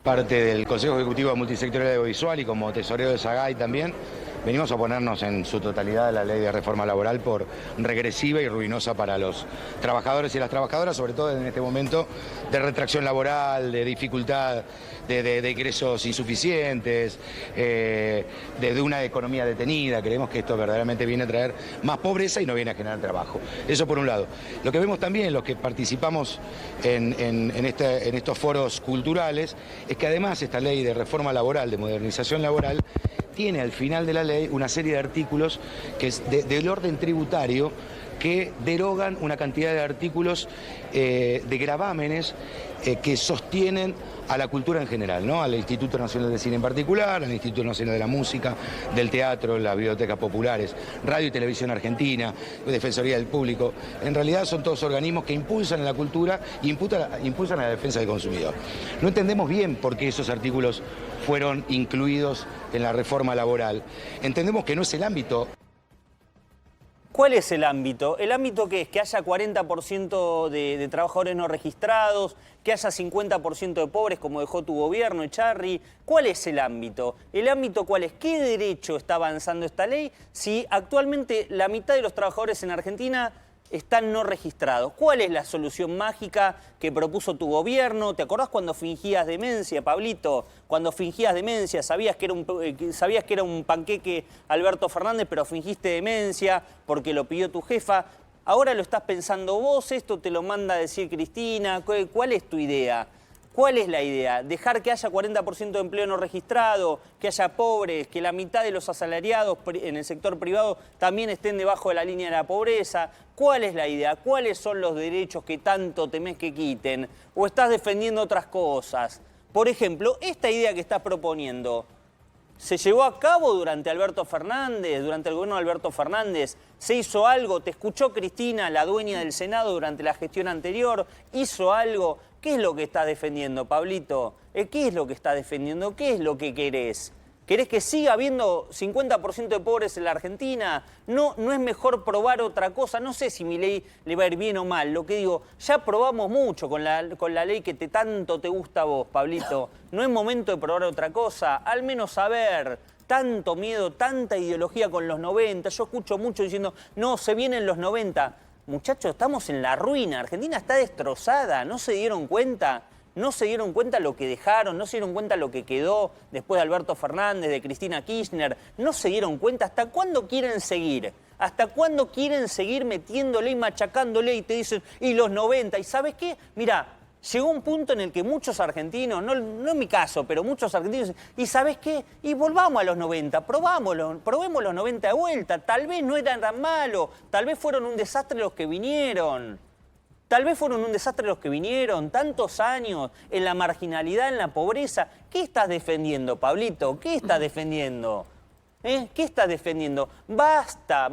Parte del Consejo Ejecutivo Multisectorial Audiovisual y como tesorero de SAGAI también, venimos a oponernos en su totalidad a la ley de reforma laboral por regresiva y ruinosa para los trabajadores y las trabajadoras, sobre todo en este momento de retracción laboral, de dificultad, de ingresos insuficientes, de una economía detenida. Creemos que esto verdaderamente viene a traer más pobreza y no viene a generar trabajo. Eso por un lado. Lo que vemos también, los que participamos en estos foros culturales, es que además esta ley de reforma laboral, de modernización laboral, tiene al final de la ley una serie de artículos que es del orden tributario que derogan una cantidad de artículos de gravámenes que sostienen a la cultura en general, ¿no? Al Instituto Nacional de Cine en particular, al Instituto Nacional de la Música, del Teatro, las bibliotecas populares, Radio y Televisión Argentina, Defensoría del Público. En realidad son todos organismos que impulsan a la cultura y impulsan a la defensa del consumidor. No entendemos bien por qué esos artículos fueron incluidos en la reforma laboral. Entendemos que no es el ámbito. ¿Cuál es el ámbito? ¿El ámbito qué es? Que haya 40% de trabajadores no registrados, que haya 50% de pobres como dejó tu gobierno, Echarri. ¿Cuál es el ámbito? ¿El ámbito cuál es? ¿Qué derecho está avanzando esta ley si actualmente la mitad de los trabajadores en Argentina están no registrados? ¿Cuál es la solución mágica que propuso tu gobierno? ¿Te acordás cuando fingías demencia, Pablito? Cuando fingías demencia, sabías que era un panqueque Alberto Fernández, pero fingiste demencia porque lo pidió tu jefa. Ahora lo estás pensando vos, esto te lo manda a decir Cristina. ¿Cuál es tu idea? ¿Cuál es la idea? ¿Dejar que haya 40% de empleo no registrado, que haya pobres, que la mitad de los asalariados en el sector privado también estén debajo de la línea de la pobreza? ¿Cuál es la idea? ¿Cuáles son los derechos que tanto temés que quiten? ¿O estás defendiendo otras cosas? Por ejemplo, esta idea que estás proponiendo, ¿se llevó a cabo durante Alberto Fernández, durante el gobierno de Alberto Fernández? ¿Se hizo algo? ¿Te escuchó Cristina, la dueña del Senado, durante la gestión anterior? ¿Hizo algo? ¿Qué es lo que estás defendiendo, Pablito? ¿Qué es lo que estás defendiendo? ¿Qué es lo que querés? ¿Querés que siga habiendo 50% de pobres en la Argentina? ¿No es mejor probar otra cosa? No sé si mi ley le va a ir bien o mal. Lo que digo, ya probamos mucho con la ley que tanto te gusta a vos, Pablito. ¿No es momento de probar otra cosa? Al menos saber. Tanto miedo, tanta ideología con los 90. Yo escucho mucho diciendo, no, se vienen los 90. Muchachos, estamos en la ruina. Argentina está destrozada. ¿No se dieron cuenta? ¿No se dieron cuenta lo que dejaron? ¿No se dieron cuenta lo que quedó después de Alberto Fernández, de Cristina Kirchner? ¿No se dieron cuenta? ¿Hasta cuándo quieren seguir? ¿Hasta cuándo quieren seguir metiéndole y machacándole? Y te dicen, y los 90. ¿Y sabes qué? Mirá, llegó un punto en el que muchos argentinos, no en mi caso, pero muchos argentinos dicen, ¿y sabes qué? Y volvamos a los 90, probemos los 90 de vuelta. Tal vez no eran tan malos, tal vez fueron un desastre los que vinieron. Tal vez fueron un desastre los que vinieron, tantos años en la marginalidad, en la pobreza. ¿Qué estás defendiendo, Pablito? ¿Qué estás defendiendo? ¿Qué estás defendiendo? Basta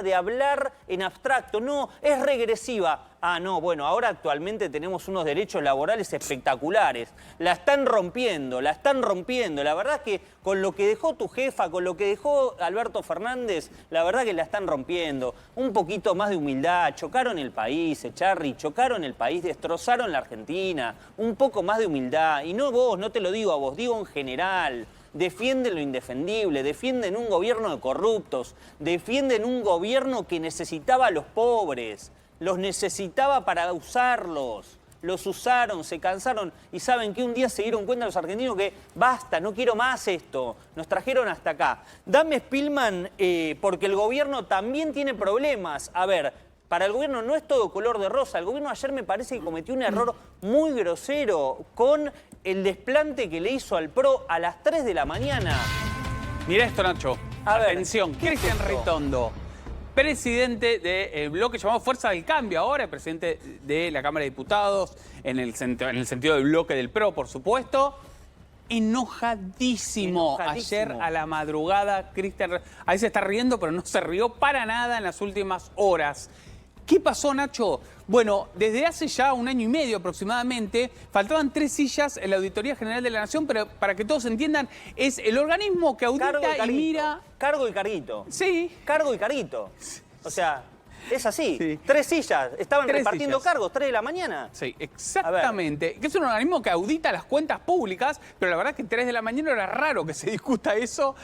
de hablar en abstracto. No, es regresiva. Ah, no, bueno, ahora actualmente tenemos unos derechos laborales espectaculares. La están rompiendo, la están rompiendo. La verdad es que con lo que dejó tu jefa, con lo que dejó Alberto Fernández, la verdad que la están rompiendo. Un poquito más de humildad. Chocaron el país, Echarri, chocaron el país, destrozaron la Argentina. Un poco más de humildad. Y no vos, no te lo digo a vos, digo en general. Defienden lo indefendible, defienden un gobierno de corruptos, defienden un gobierno que necesitaba a los pobres, los necesitaba para usarlos, los usaron, se cansaron y saben que un día se dieron cuenta los argentinos que basta, no quiero más esto, nos trajeron hasta acá. Dame Spillman, porque el gobierno también tiene problemas. A ver, para el gobierno no es todo color de rosa. El gobierno ayer me parece que cometió un error muy grosero con el desplante que le hizo al PRO a las 3 de la mañana. Mirá esto, Nacho. Atención, Cristian es Ritondo, presidente del bloque llamado Fuerza del Cambio, ahora presidente de la Cámara de Diputados, en el sentido del bloque del PRO, por supuesto. Enojadísimo. Ayer a la madrugada, Cristian, ahí se está riendo, pero no se rió para nada en las últimas horas. ¿Qué pasó, Nacho? Bueno, desde hace ya 1 año y medio aproximadamente, faltaban 3 sillas en la Auditoría General de la Nación, pero para que todos entiendan, es el organismo que audita y mira... Cargo y carguito. Sí. Cargo y carguito. O sea, Es así. Sí. 3 sillas. Estaban 3 repartiendo sillas. cargos, 3 de la mañana. Sí, exactamente. Que es un organismo que audita las cuentas públicas, pero la verdad es que 3 de la mañana era raro que se discuta eso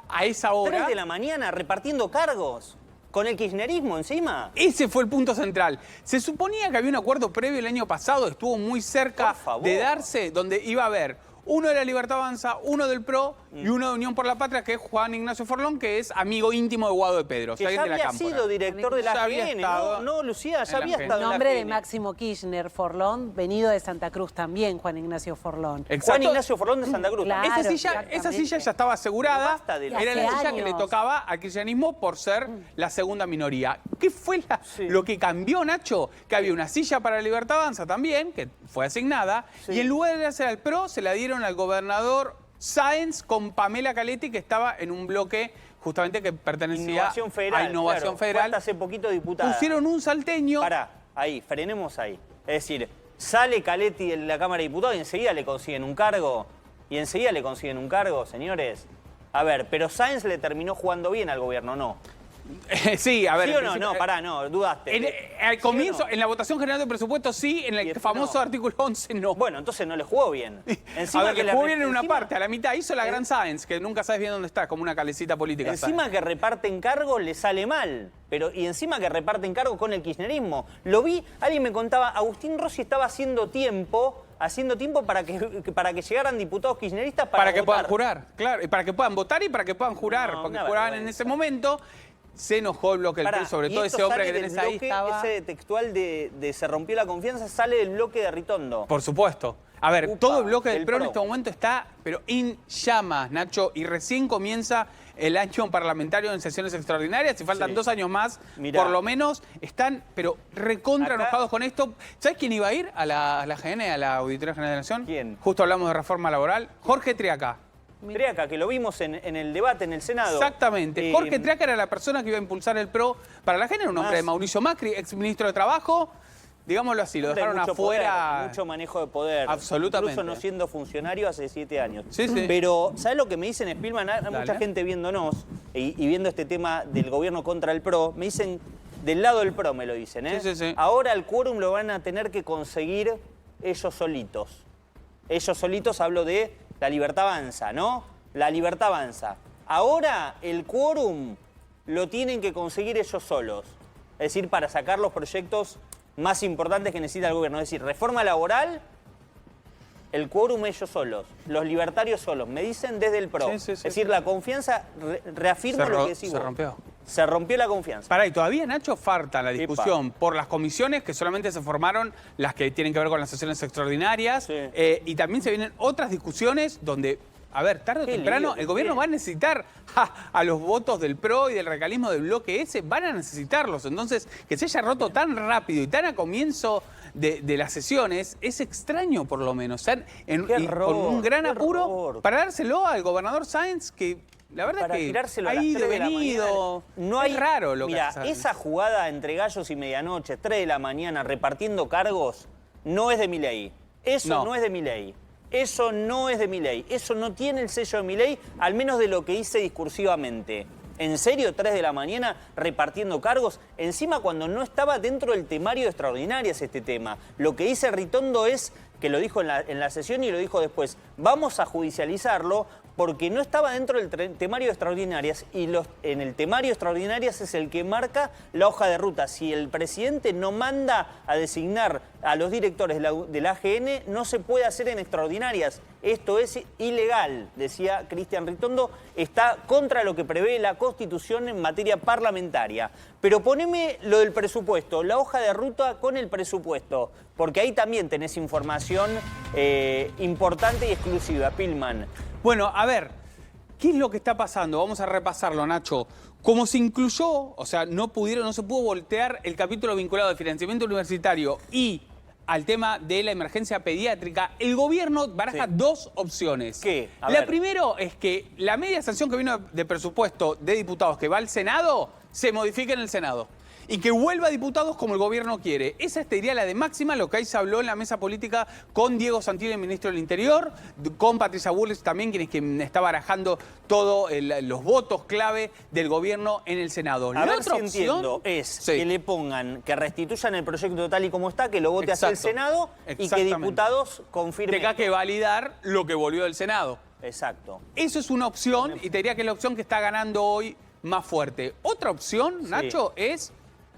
a esa hora. 3 de la mañana repartiendo cargos. ¿Con el kirchnerismo encima? Ese fue el punto central. Se suponía que había un acuerdo previo el año pasado, estuvo muy cerca Por favor. de darse, donde iba a haber uno de la Libertad Avanza, uno del PRO y uno de Unión por la Patria, que es Juan Ignacio Forlón, que es amigo íntimo de Guado de Pedro. Que ya había sido director de la Ya había AGN, estado no, Lucía, ya en la había AGN. estado en la Nombre de AGN. Máximo Kirchner, Forlón, venido de Santa Cruz también, Juan Ignacio Forlón. Exacto. Juan Ignacio Forlón de Santa Cruz. Claro. Esa silla exactamente. ya estaba asegurada. Pero basta de Era hace la silla que le años. tocaba al kirchnerismo por ser la segunda minoría. ¿Qué fue Sí. lo que cambió, Nacho? Que había una silla para la Libertad Avanza también, que fue asignada, Sí. y en lugar de hacer al PRO, se la dieron al gobernador Sáenz con Pamela Caletti, que estaba en un bloque justamente que pertenecía Innovación Federal. a Innovación claro, fue Federal. hasta hace poquito diputada. Pusieron un salteño. Pará, ahí, frenemos ahí. Es decir, sale Caletti de la Cámara de Diputados y enseguida le consiguen un cargo. Señores. A ver, pero Sáenz le terminó jugando bien al gobierno, ¿no? Sí, a ver. ¿Sí o en no? principio- No, pará, no, dudaste. Al ¿Sí o comienzo, no? en la votación general de presupuesto sí, en Y el después famoso no. artículo 11 no. Bueno, entonces no le jugó bien. A ver, que jugó bien en una encima- parte, a la mitad hizo la gran Sáenz, que nunca sabes bien dónde está, como una calecita política. Encima que reparten cargos le sale mal. Y encima que reparten cargos con el kirchnerismo. Lo vi, alguien me contaba, Agustín Rossi estaba haciendo tiempo para que llegaran diputados kirchneristas para que puedan votar. jurar, claro, y para que puedan votar y para que puedan jurar, No, porque una juraban en vergüenza. ese momento. Se enojó el bloque del Pará, PRI, sobre y todo esto ese hombre sale que del tenés ahí bloque, estaba. ese textual de se rompió la confianza, sale del bloque de Ritondo. Por supuesto. A ver, Upa, todo el bloque del del PRO en PRO. este momento está, pero en llamas, Nacho, y recién comienza el año parlamentario en sesiones extraordinarias, y faltan Sí. 2 años más, Mirá. por lo menos, están, pero recontra Acá- enojados con esto. ¿Sabes quién iba a ir a la GN, a la Auditoría General de la Nación? ¿Quién? Justo hablamos de reforma laboral. Jorge Triaca. Triaca, que lo vimos en el debate en el Senado. Exactamente. Jorge Triaca era la persona que iba a impulsar el PRO para la GN, un hombre Más- de Mauricio Macri, ex ministro de Trabajo. Digámoslo así, lo Hombre, dejaron mucho afuera. poder, mucho manejo de poder. Absolutamente. Incluso no siendo funcionario hace 7 años. Sí, sí. Pero, ¿sabes lo que me dicen, Spillman? Hay mucha Dale. gente viéndonos y viendo este tema del gobierno contra el PRO. Me dicen, del lado del PRO me lo dicen, ¿eh? Sí, sí, sí. Ahora el quórum lo van a tener que conseguir ellos solitos. Ellos solitos, hablo de la Libertad Avanza, ¿no? La Libertad Avanza. Ahora el quórum lo tienen que conseguir ellos solos. Es decir, para sacar los proyectos más importantes que necesita el gobierno. Es decir, reforma laboral, el quórum ellos solos, los libertarios solos. Me dicen desde el PRO. Sí, sí, sí, es decir, la confianza, reafirmo lo que decís se vos. rompió. Se rompió la confianza. Pará, y todavía, Nacho, falta la Epa. discusión por las comisiones, que solamente se formaron las que tienen que ver con las sesiones extraordinarias, Sí. y también se vienen otras discusiones donde, a ver, tarde o Qué temprano, lío que el gobierno tiene. va a necesitar a los votos del PRO y del radicalismo del bloque ese, van a necesitarlos. Entonces, que se haya roto tan rápido y tan a comienzo de las sesiones, es extraño por lo menos. Están Qué y error, con un gran qué apuro error. para dárselo al gobernador Sáenz, que la verdad Para es que tirárselo a ha las ido, 3 de la venido. mañana. No hay, es raro lo mira, que hace. esa jugada entre gallos y medianoche, 3 de la mañana, repartiendo cargos, no es de Milei. Eso No. no es de Milei. Eso no es de Milei. Eso no tiene el sello de Milei, al menos de lo que hice discursivamente. ¿En serio, 3 de la mañana repartiendo cargos? Encima cuando no estaba dentro del temario de extraordinarias este tema. Lo que dice Ritondo es, que lo dijo en la sesión y lo dijo después, vamos a judicializarlo porque no estaba dentro del temario de extraordinarias y en el temario de extraordinarias es el que marca la hoja de ruta. Si el presidente no manda a designar a los directores de la AGN, no se puede hacer en extraordinarias. Esto es ilegal, decía Cristian Ritondo, está contra lo que prevé la Constitución en materia parlamentaria. Pero poneme lo del presupuesto, la hoja de ruta con el presupuesto, porque ahí también tenés información importante y exclusiva, Pillman. Bueno, a ver, ¿qué es lo que está pasando? Vamos a repasarlo, Nacho. Como se incluyó, o sea, no se pudo voltear el capítulo vinculado al financiamiento universitario y al tema de la emergencia pediátrica, el gobierno baraja Sí. dos opciones. ¿Qué? A La ver. primera es que la media sanción que vino de presupuesto de diputados que va al Senado se modifique en el Senado. y que vuelva a diputados como el gobierno quiere. Esa sería la de máxima, lo que ahí se habló en la mesa política con Diego Santilli, el ministro del Interior, con Patricia Bullrich también, quien está barajando todos los votos clave del gobierno en el Senado. A ver si entiendo, es que le pongan, que restituyan el proyecto tal y como está, que lo vote hacia el Senado y que diputados confirmen. Tenga que validar lo que volvió del Senado. Exacto. Eso es una opción y te diría que es la opción que está ganando hoy más fuerte. Otra opción, Nacho, es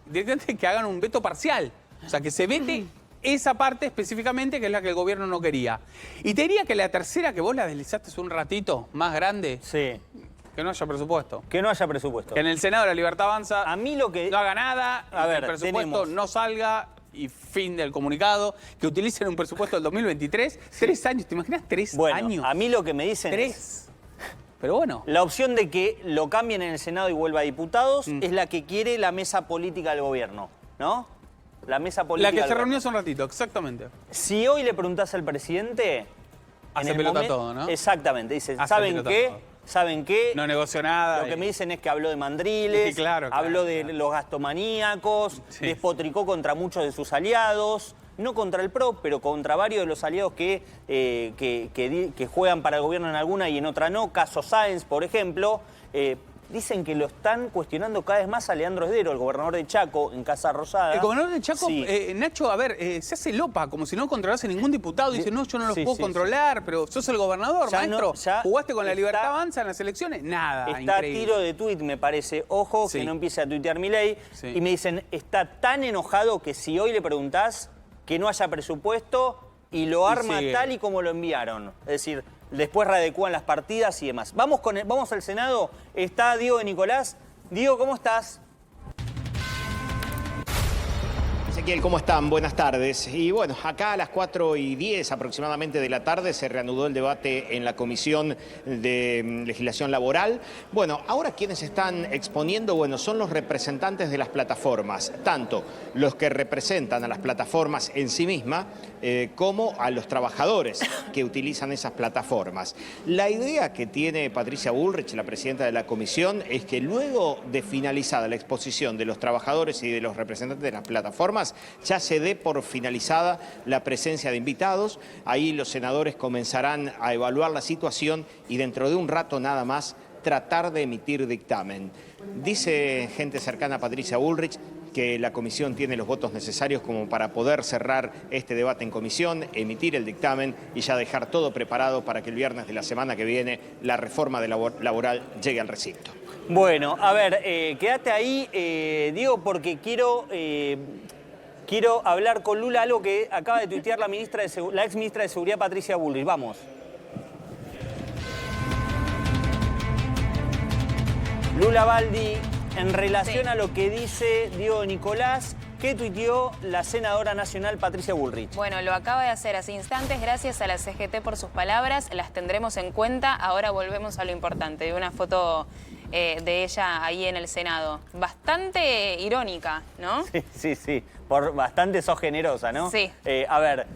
directamente que hagan un veto parcial. O sea, que se vete esa parte específicamente, que es la que el gobierno no quería. Y te diría que la tercera, que vos la deslizaste hace un ratito, más grande, que no haya presupuesto. Que no haya presupuesto. Que en el Senado la Libertad Avanza a mí lo que... no haga nada, a ver, el presupuesto no salga y fin del comunicado, que utilicen un presupuesto del 2023, 3 años, ¿te imaginas 3 años? A mí lo que me dicen 3. Pero bueno. La opción de que lo cambien en el Senado y vuelva a diputados es la que quiere la mesa política del gobierno, ¿no? La mesa política. La que se reunió hace un ratito, exactamente. Si hoy le preguntás al presidente... Hace pelota todo, ¿no? Exactamente, dice, ¿saben qué? ¿Saben qué? No negoció nada. Lo que me dicen es que habló de mandriles, habló de los gastomaníacos, despotricó contra muchos de sus aliados, no contra el PRO, pero contra varios de los aliados que juegan para el gobierno en alguna y en otra no. Caso Sáenz, por ejemplo. Dicen que lo están cuestionando cada vez más a Leandro Esdero, el gobernador de Chaco, en Casa Rosada. El gobernador de Chaco, Nacho, a ver, se hace lopa, como si no controlase ningún diputado. Dice, no, yo no los puedo controlar, pero sos el gobernador, ya maestro. ¿Jugaste con la Libertad Avanza en las elecciones? Nada, está increíble. A tiro de tuit, me parece. Ojo, que no empiece a tuitear Milei. Y me dicen, está tan enojado que si hoy le preguntás que no haya presupuesto y lo arma tal y como lo enviaron. Es decir... Después readecúan las partidas y demás. Vamos al Senado. Está Diego de Nicolás. Diego, ¿cómo estás? Ezequiel, ¿cómo están? Buenas tardes. Y bueno, acá a las 4:10 aproximadamente de la tarde se reanudó el debate en la Comisión de Legislación Laboral. Bueno, ahora quienes están exponiendo, bueno, son los representantes de las plataformas, tanto los que representan a las plataformas en sí mismas, como a los trabajadores que utilizan esas plataformas. La idea que tiene Patricia Bullrich, la presidenta de la comisión, es que luego de finalizada la exposición de los trabajadores y de los representantes de las plataformas, ya se dé por finalizada la presencia de invitados. Ahí los senadores comenzarán a evaluar la situación y dentro de un rato nada más tratar de emitir dictamen. Dice gente cercana a Patricia Bullrich que la comisión tiene los votos necesarios como para poder cerrar este debate en comisión, emitir el dictamen y ya dejar todo preparado para que el viernes de la semana que viene la reforma laboral llegue al recinto. Bueno, a ver, quédate ahí, Diego, porque quiero hablar con Lula, algo que acaba de tuitear la ex ministra de Seguridad, Patricia Bullrich. Vamos. Lula Baldi, en relación a lo que dice Diego Nicolás, ¿qué tuiteó la senadora nacional Patricia Bullrich? Bueno, lo acaba de hacer hace instantes. Gracias a la CGT por sus palabras. Las tendremos en cuenta. Ahora volvemos a lo importante. Una foto de ella ahí en el Senado. Bastante irónica, ¿no? Sí. Bastante sos generosa, ¿no? Sí. A ver,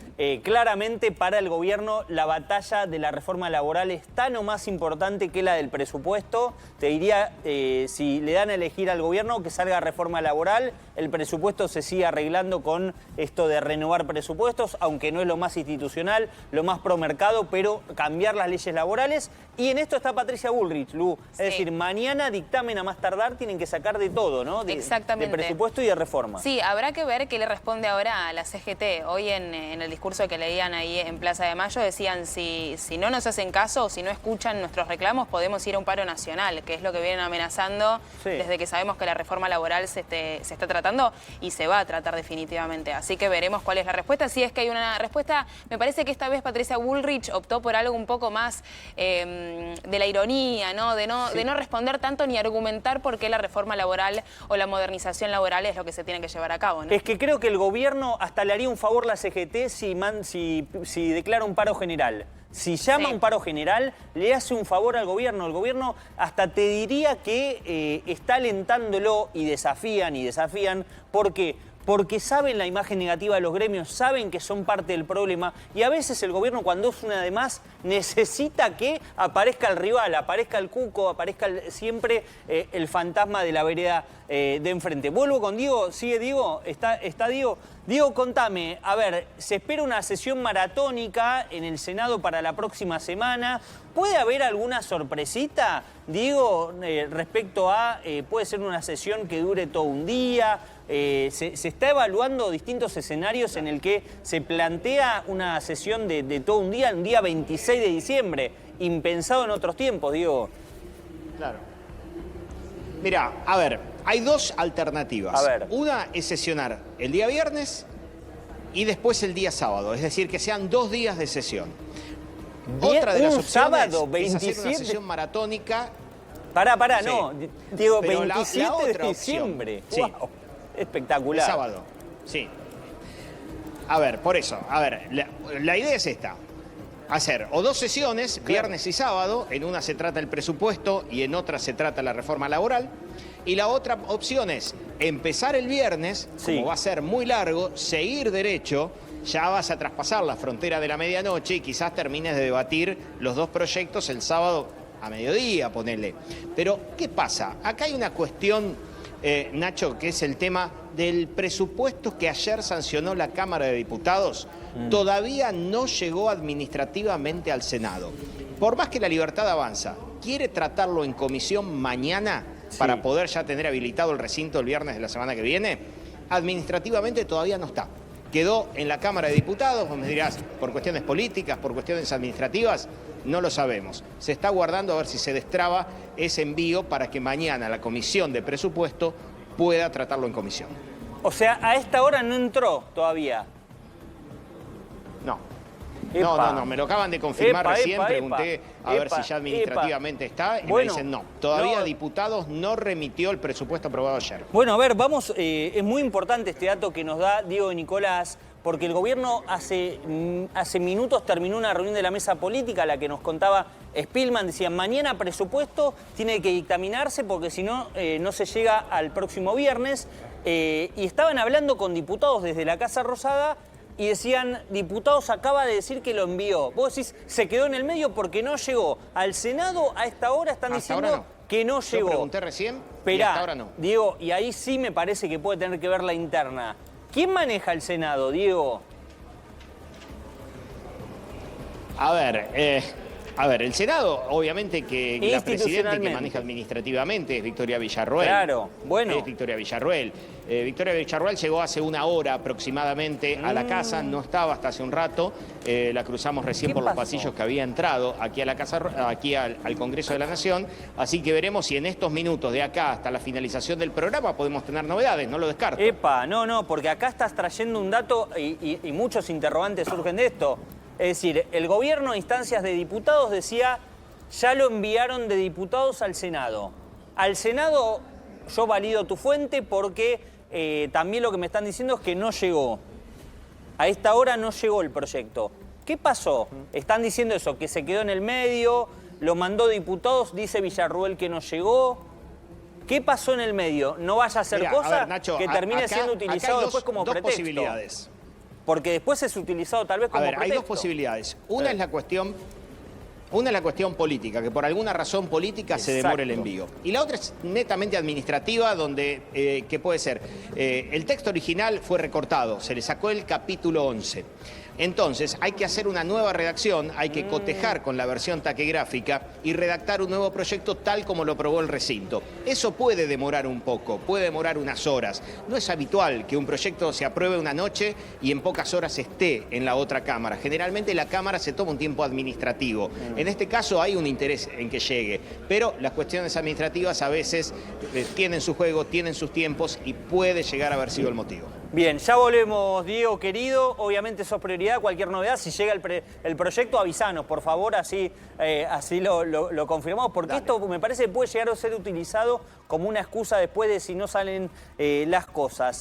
claramente para el gobierno la batalla de la reforma laboral es tan o más importante que la del presupuesto. Te diría, si le dan a elegir al gobierno que salga reforma laboral, el presupuesto se sigue arreglando con esto de renovar presupuestos, aunque no es lo más institucional, lo más pro mercado, pero cambiar las leyes laborales. Y en esto está Patricia Bullrich, Lu. Es decir, mañana dictamen a más tardar tienen que sacar de todo, ¿no? Exactamente. De presupuesto y de reforma. Sí, habrá que ver qué le responde ahora a la CGT. Hoy en el discurso que leían ahí en Plaza de Mayo decían, si no nos hacen caso o si no escuchan nuestros reclamos, podemos ir a un paro nacional, que es lo que vienen amenazando desde que sabemos que la reforma laboral se está tratando y se va a tratar definitivamente. Así que veremos cuál es la respuesta. Si es que hay una respuesta, me parece que esta vez Patricia Bullrich optó por algo un poco más de la ironía, ¿no? De no responder tanto ni argumentar por qué la reforma laboral o la modernización laboral es lo que se tiene que llevar a cabo, ¿no? Es que creo que el gobierno hasta le haría un favor la CGT si declara un paro general. Si llama a un paro general, le hace un favor al gobierno. El gobierno hasta te diría que está alentándolo y desafían. ¿Por qué? porque saben la imagen negativa de los gremios, saben que son parte del problema y a veces el gobierno cuando es una de más necesita que aparezca el rival, aparezca el cuco, aparezca siempre el fantasma de la vereda de enfrente. Vuelvo con Diego, ¿sigue Diego? ¿Está Diego? Diego, contame, a ver, se espera una sesión maratónica en el Senado para la próxima semana. ¿Puede haber alguna sorpresita, Diego, respecto a, puede ser una sesión que dure todo un día? Se está evaluando distintos escenarios en el que se plantea una sesión de todo un día 26 de diciembre, impensado en otros tiempos, Diego. Claro. Mirá, a ver, hay dos alternativas. A ver. Una es sesionar el día viernes y después el día sábado, es decir, que sean 2 días de sesión. Otra de las opciones sábado, es 27. hacer una sesión maratónica. Pará, Sí. no, Diego, Pero 27 la otra de opción, diciembre. sí. Wow, espectacular. El sábado, sí. A ver, por eso, a ver, la idea es esta. Hacer o 2 sesiones, viernes y sábado, en una se trata el presupuesto y en otra se trata la reforma laboral. Y la otra opción es empezar el viernes, Sí. como va a ser muy largo, seguir derecho, ya vas a traspasar la frontera de la medianoche y quizás termines de debatir los 2 proyectos el sábado a mediodía, ponele. Pero, ¿qué pasa? Acá hay una cuestión, Nacho, que es el tema del presupuesto que ayer sancionó la Cámara de Diputados. Todavía no llegó administrativamente al Senado. Por más que la Libertad Avanza quiere tratarlo en comisión mañana para poder ya tener habilitado el recinto el viernes de la semana que viene, administrativamente todavía no está. Quedó en la Cámara de Diputados, vos me dirás, por cuestiones políticas, por cuestiones administrativas, no lo sabemos. Se está guardando a ver si se destraba ese envío para que mañana la Comisión de Presupuesto pueda tratarlo en comisión. O sea, a esta hora no entró todavía. No. Epa. No, me lo acaban de confirmar Epa, recién, epa, pregunté epa, a ver epa, si ya administrativamente está, y Bueno, me dicen no. Todavía no. Diputados no remitió el presupuesto aprobado ayer. Bueno, a ver, vamos, es muy importante este dato que nos da Diego Nicolás, porque el gobierno hace minutos terminó una reunión de la mesa política, la que nos contaba Spillman, decía, mañana presupuesto tiene que dictaminarse porque si no, no se llega al próximo viernes, y estaban hablando con diputados desde la Casa Rosada, y decían, diputados acaba de decir que lo envió. Vos decís, se quedó en el medio porque no llegó. Al Senado a esta hora están Hasta diciendo ahora no. que no Yo llegó. pregunté recién y Esperá, hasta ahora no. Diego, y ahí sí me parece que puede tener que ver la interna. ¿Quién maneja el Senado, Diego? A ver, el Senado, obviamente que la presidenta que maneja administrativamente es Victoria Villarroel. Claro, bueno. Es Victoria Villarroel. Victoria Villarroel llegó hace 1 hora aproximadamente a la casa, no estaba hasta hace un rato. La cruzamos recién ¿Qué por los pasó? pasillos que había entrado aquí a la casa, aquí al Congreso de la Nación. Así que veremos si en estos minutos de acá hasta la finalización del programa podemos tener novedades, no lo descarto. Epa, no, porque acá estás trayendo un dato y muchos interrogantes surgen de esto. Es decir, el gobierno a instancias de diputados decía, ya lo enviaron de diputados al Senado. Al Senado yo valido tu fuente porque también lo que me están diciendo es que no llegó. A esta hora no llegó el proyecto. ¿Qué pasó? Están diciendo eso, que se quedó en el medio, lo mandó diputados, dice Villarroel que no llegó. ¿Qué pasó en el medio? No vaya a ser Mirá, cosa a ver, Nacho, que termine acá- siendo acá hay utilizado dos- después como dos pretexto. posibilidades. Porque después es utilizado tal vez A como ver, hay pretexto. dos posibilidades. Una es la cuestión política, que por alguna razón política se demora el Exacto. envío. Y la otra es netamente administrativa, donde, ¿qué puede ser? El texto original fue recortado, se le sacó el capítulo 11. Entonces, hay que hacer una nueva redacción, hay que cotejar con la versión taquigráfica y redactar un nuevo proyecto tal como lo aprobó el recinto. Eso puede demorar un poco, puede demorar unas horas. No es habitual que un proyecto se apruebe una noche y en pocas horas esté en la otra Cámara. Generalmente la Cámara se toma un tiempo administrativo. En este caso hay un interés en que llegue, pero las cuestiones administrativas a veces tienen su juego, tienen sus tiempos y puede llegar a haber sido el motivo. Bien, ya volvemos, Diego, querido. Obviamente sos prioridad, cualquier novedad. Si llega el proyecto, avisanos, por favor, así lo confirmamos. Porque Dale. esto me parece que puede llegar a ser utilizado como una excusa después de si no salen las cosas.